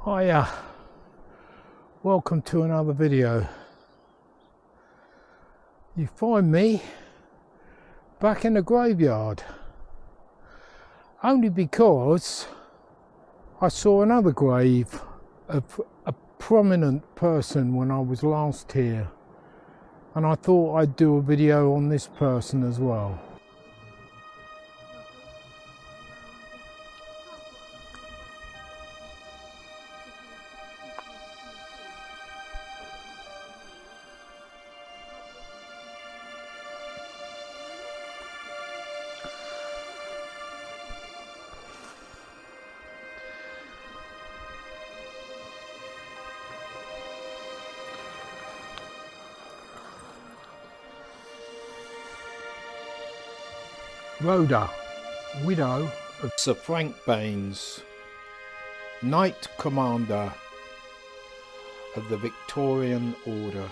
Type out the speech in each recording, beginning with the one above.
Hiya, welcome to another video. You find me back in the graveyard only because I saw another grave of a prominent person when I was last here, and I thought I'd do a video on this person as well. Rhoda, widow of Sir Frank Baines, Knight Commander of the Victorian Order,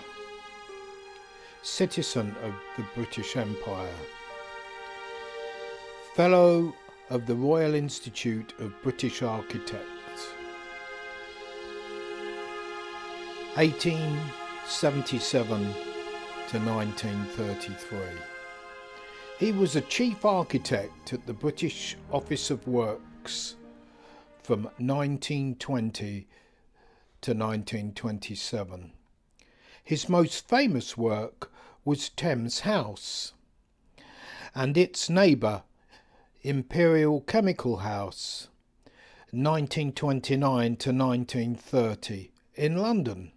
citizen of the British Empire, Fellow of the Royal Institute of British Architects, 1877 to 1933. He was a chief architect at the British Office of Works from 1920 to 1927. His most famous work was Thames House and its neighbour, Imperial Chemical House, 1929 to 1930 in London.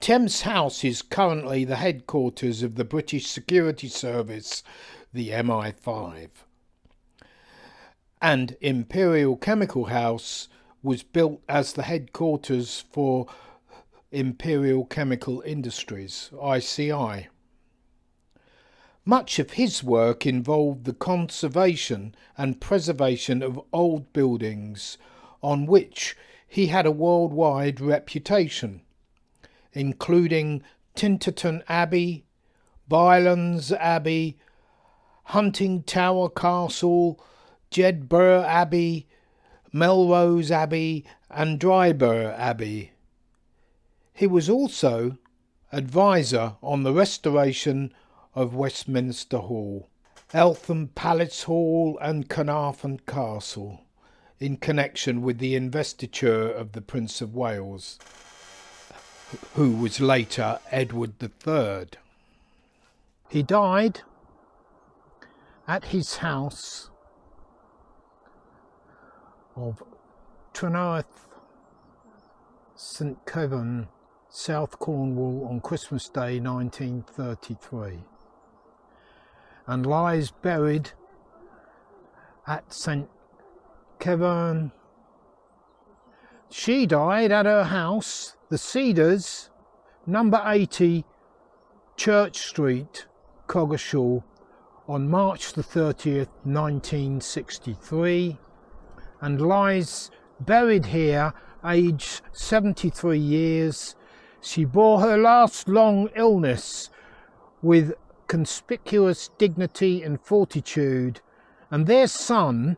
Thames House is currently the headquarters of the British Security Service, the MI5. And Imperial Chemical House was built as the headquarters for Imperial Chemical Industries, ICI. Much of his work involved the conservation and preservation of old buildings, on which he had a worldwide reputation, including Tinterton Abbey, Bylands Abbey, Hunting Tower Castle, Jedburgh Abbey, Melrose Abbey and Dryburgh Abbey. He was also advisor on the restoration of Westminster Hall, Eltham Palace Hall and Carnarvon Castle, in connection with the investiture of the Prince of Wales, who was later Edward III. He died at his house of Trenorth, St Kevin, South Cornwall on Christmas Day 1933, and lies buried at St Kevin. She died at her house, The Cedars, number 80 Church Street, Coggeshall, on March the 30th, 1963, and lies buried here, aged 73 years. She bore her last long illness with conspicuous dignity and fortitude, and their son,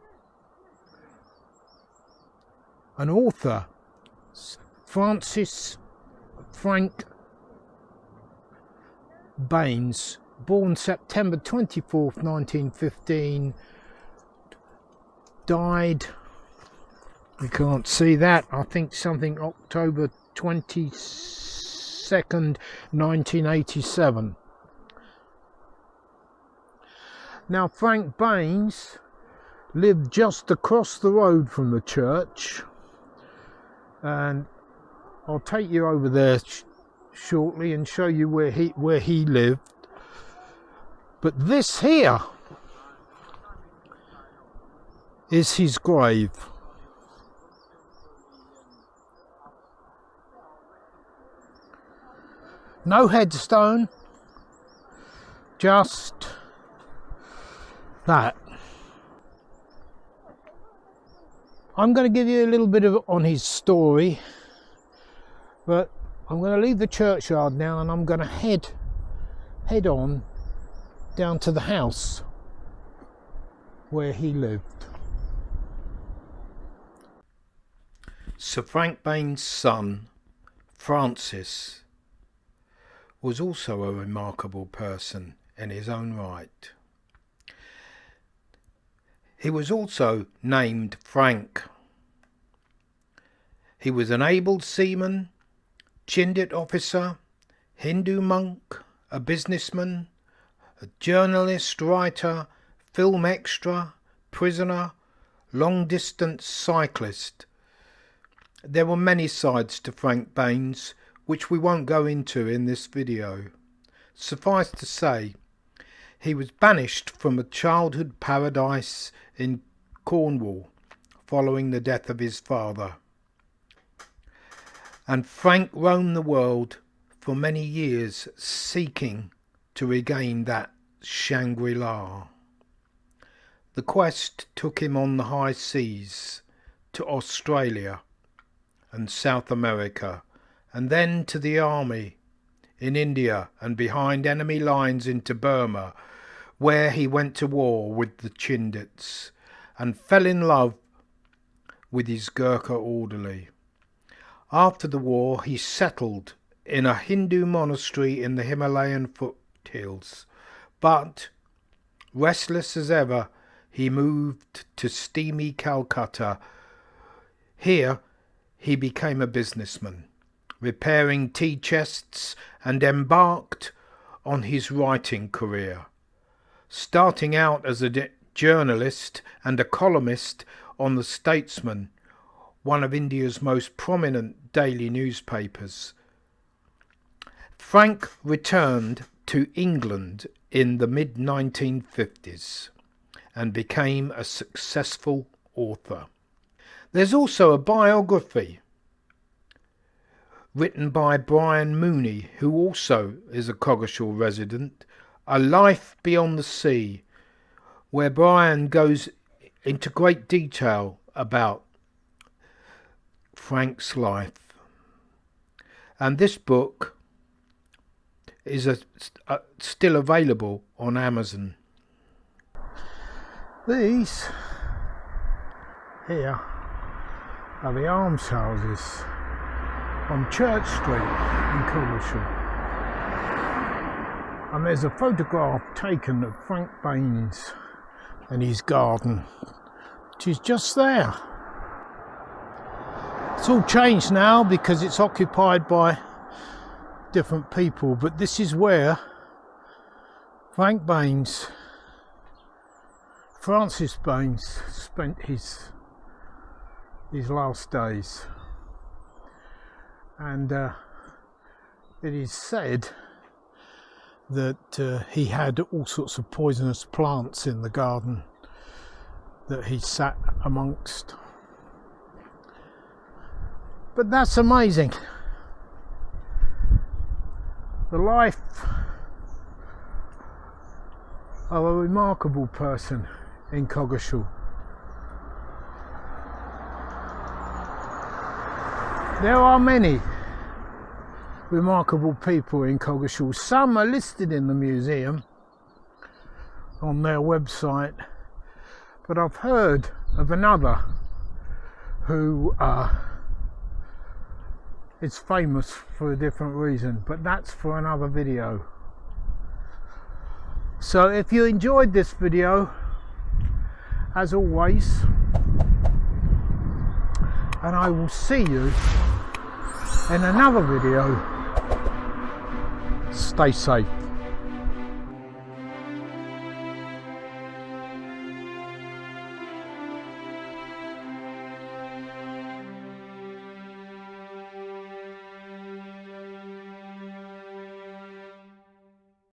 an author, Frank Baines, born September 24th, 1915, died, you can't see that, I think something October 22nd, 1987. Now, Frank Baines lived just across the road from the church, and I'll take you over there shortly and show you where he lived. But this here is his grave. No headstone, just that. I'm going to give you a little bit on his story, but I'm going to leave the churchyard now and I'm going to head on down to the house where he lived. Sir Frank Baines' son, Francis, was also a remarkable person in his own right. He was also named Frank. He was an able seaman, Chindit officer, Hindu monk, a businessman, a journalist, writer, film extra, prisoner, long-distance cyclist. There were many sides to Frank Baines, which we won't go into in this video. Suffice to say, he was banished from a childhood paradise in Cornwall following the death of his father. And Frank roamed the world for many years seeking to regain that Shangri-La. The quest took him on the high seas to Australia and South America, and then to the army in India and behind enemy lines into Burma, where he went to war with the Chindits and fell in love with his Gurkha orderly. After the war, he settled in a Hindu monastery in the Himalayan foothills, but, restless as ever, he moved to steamy Calcutta. Here he became a businessman, repairing tea chests, and embarked on his writing career, starting out as a journalist and a columnist on The Statesman, one of India's most prominent daily newspapers. Frank returned to England in the mid-1950s and became a successful author. There's also a biography written by Brian Mooney, who also is a Coggeshall resident, A Life Beyond the Sea, where Brian goes into great detail about Frank's life. And this book is still available on Amazon. These here are the almshouses on Church Street in Coggeshall. And there's a photograph taken of Frank Baines and his garden, which is just there. It's all changed now because it's occupied by different people, but this is where Frank Baines, Francis Baines, spent his last days. And it is said that he had all sorts of poisonous plants in the garden that he sat amongst. But that's amazing. The life of a remarkable person in Coggeshall. There are many remarkable people in Coggeshall. Some are listed in the museum on their website, but I've heard of another who is famous for a different reason, but that's for another video. So if you enjoyed this video, as always, and I will see you in another video, stay safe.